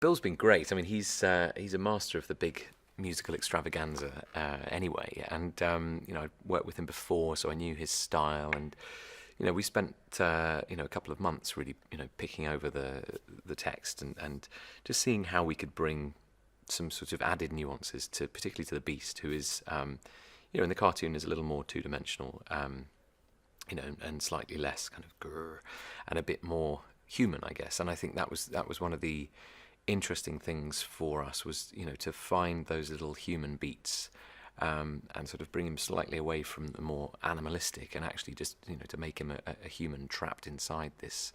Bill's been great. I mean, he's a master of the big musical extravaganza anyway, and I'd worked with him before, so I knew his style, and we spent a couple of months really picking over the text and just seeing how we could bring some sort of added nuances to particularly to the Beast, who is in the cartoon is a little more two-dimensional, and slightly less kind of grrr, and a bit more human, I guess. And I think that was one of the interesting things for us, was to find those little human beats, and sort of bring him slightly away from the more animalistic, and actually just to make him a human trapped inside this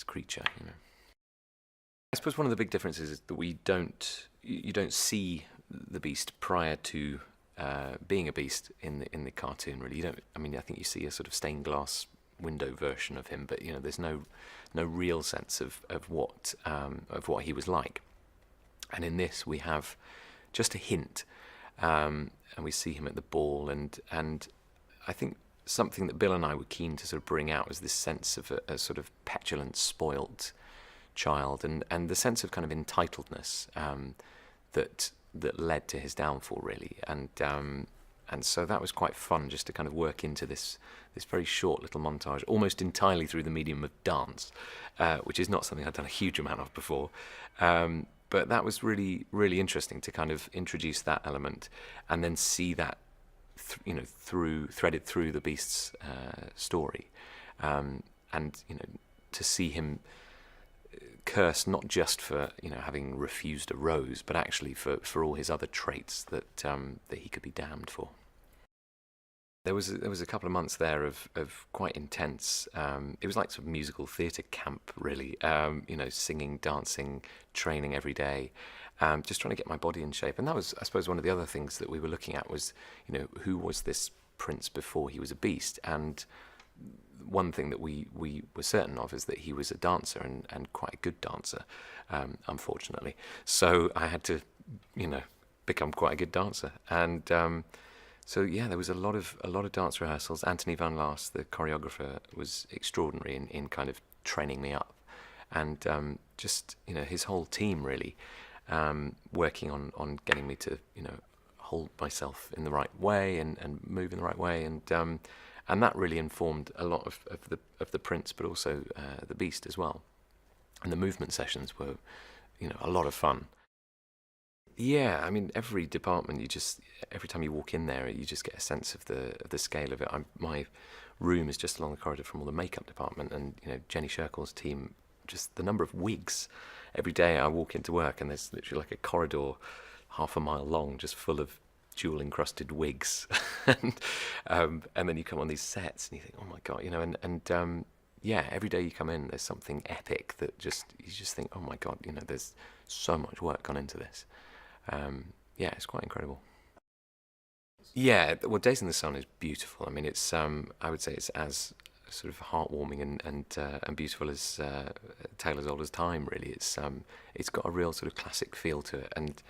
creature. I suppose one of the big differences is that you don't see the Beast prior to being a beast in the cartoon. Really, you don't. I mean, I think you see a sort of stained glass window version of him, but there's no real sense of what he was like. And in this, we have just a hint, and we see him at the ball, and I think something that Bill and I were keen to sort of bring out was this sense of a sort of petulant, spoilt child, and the sense of kind of entitledness that led to his downfall, really, and so that was quite fun, just to kind of work into this very short little montage, almost entirely through the medium of dance, which is not something I'd done a huge amount of before. But that was really, really interesting to kind of introduce that element, and then see that threaded through the Beast's story, and to see him cursed not just for having refused a rose, but actually for all his other traits that he could be damned for. There was a couple of months there of quite intense. It was like sort of musical theatre camp, really. Singing, dancing, training every day, just trying to get my body in shape. And that was, I suppose, one of the other things that we were looking at was, who was this prince before he was a beast? And one thing that we were certain of is that he was a dancer, and quite a good dancer, unfortunately. So I had to, become quite a good dancer. And so yeah, there was a lot of dance rehearsals. Anthony Van Laas, the choreographer, was extraordinary in kind of training me up, and just his whole team really, working on getting me to hold myself in the right way and move in the right way, and that really informed a lot of the Prince, but also the Beast as well. And the movement sessions were a lot of fun. Yeah, I mean, every department, every time you walk in there, you just get a sense of the scale of it. My room is just along the corridor from all the makeup department, and Jenny Sherkle's team, just the number of wigs. Every day I walk into work, and there's literally like a corridor half a mile long, just full of jewel-encrusted wigs, and then you come on these sets, and you think, oh my God, yeah, every day you come in, there's something epic that you just think, oh my God, there's so much work gone into this. Yeah, it's quite incredible. Yeah, well, Days in the Sun is beautiful. I mean, it's I would say it's as sort of heartwarming and beautiful as Tale as Old as Time. Really, it's got a real sort of classic feel to it. And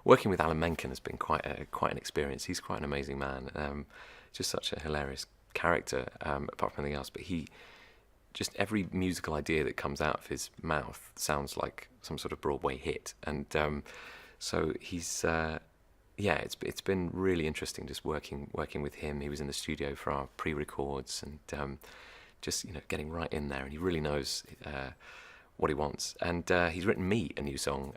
working with Alan Menken has been quite an experience. He's quite an amazing man. Just such a hilarious character, apart from anything else. But just every musical idea that comes out of his mouth sounds like some sort of Broadway hit, and so he's it's been really interesting just working with him. He was in the studio for our pre-records, and just getting right in there, and he really knows what he wants. And he's written me a new song,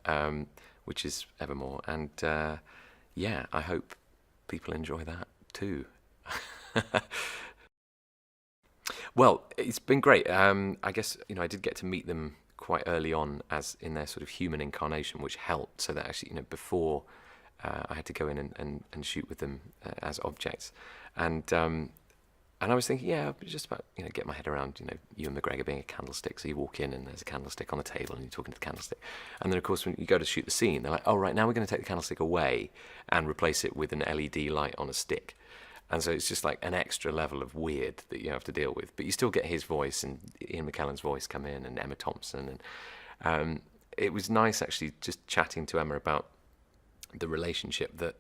which is Evermore, and I hope people enjoy that too. Well, it's been great. I guess I did get to meet them quite early on, as in their sort of human incarnation, which helped, so that actually before I had to go in and shoot with them as objects, and I was thinking, yeah, just about get my head around Ewan McGregor being a candlestick. So you walk in and there's a candlestick on the table, and you're talking to the candlestick, and then of course when you go to shoot the scene, they're like, oh right, now we're going to take the candlestick away and replace it with an LED light on a stick. And so it's just like an extra level of weird that you have to deal with. But you still get his voice and Ian McKellen's voice come in, and Emma Thompson. And it was nice actually just chatting to Emma about the relationship that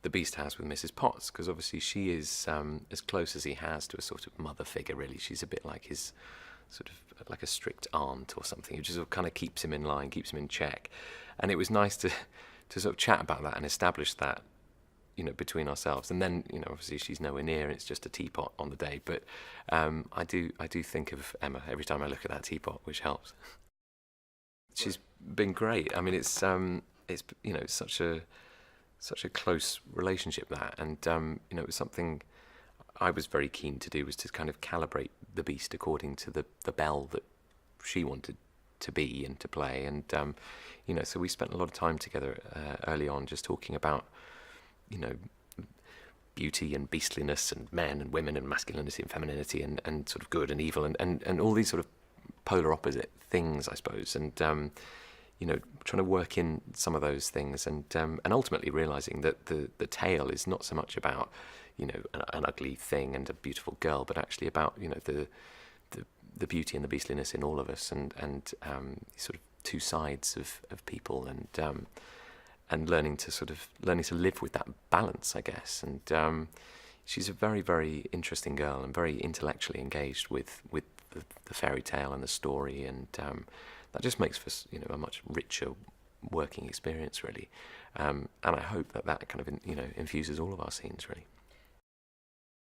the Beast has with Mrs. Potts, because obviously she is as close as he has to a sort of mother figure, really. She's a bit like his sort of like a strict aunt or something, who just sort of kind of keeps him in line, keeps him in check. And it was nice to sort of chat about that and establish that, between ourselves. And then, obviously she's nowhere near, and it's just a teapot on the day. But I do think of Emma every time I look at that teapot, which helps. She's been great. I mean, it's such a close relationship, that, and it was something I was very keen to do, was to kind of calibrate the beast according to the Belle that she wanted to be and to play. And so we spent a lot of time together early on, just talking about beauty and beastliness, and men and women, and masculinity and femininity, and sort of good and evil, and all these sort of polar opposite things, I suppose. And trying to work in some of those things, and ultimately realizing that the tale is not so much about an ugly thing and a beautiful girl, but actually about the beauty and the beastliness in all of us, and sort of two sides of people, and learning to live with that balance, I guess. And she's a very, very interesting girl, and very intellectually engaged with the fairy tale and the story, and that just makes for a much richer working experience, really. And I hope that kind of infuses all of our scenes, really.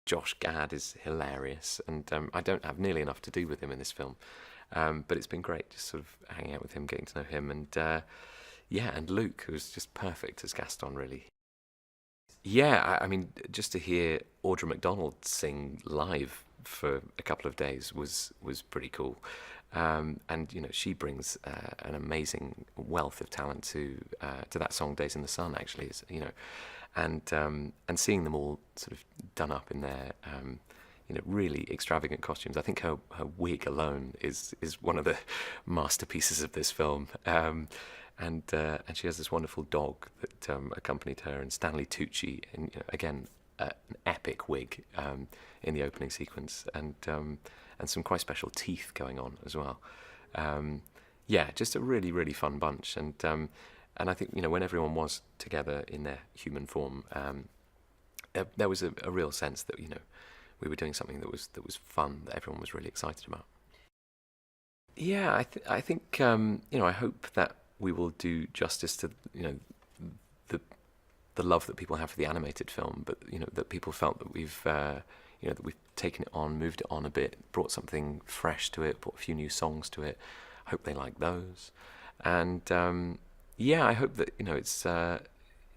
Josh Gad is hilarious, and I don't have nearly enough to do with him in this film, but it's been great just sort of hanging out with him, getting to know him, and and Luke, who's just perfect as Gaston, really. Yeah, I mean, just to hear Audra McDonald sing live for a couple of days was pretty cool. And she brings an amazing wealth of talent to that song "Days in the Sun." Actually, and seeing them all sort of done up in their really extravagant costumes. I think her wig alone is one of the masterpieces of this film. And she has this wonderful dog that accompanied her, and Stanley Tucci, and again an epic wig in the opening sequence, and some quite special teeth going on as well. Just a really, really fun bunch, and I think when everyone was together in their human form, there was a real sense that we were doing something that was fun, that everyone was really excited about. Yeah, I think I hope that we will do justice to the love that people have for the animated film, but that people felt that we've that we've taken it on, moved it on a bit, brought something fresh to it, brought a few new songs to it. I hope they like those, and I hope that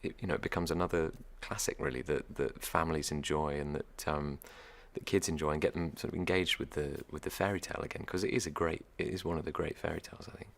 it becomes another classic, really, that families enjoy, and that kids enjoy, and get them sort of engaged with the fairy tale again, because it is one of the great fairy tales, I think.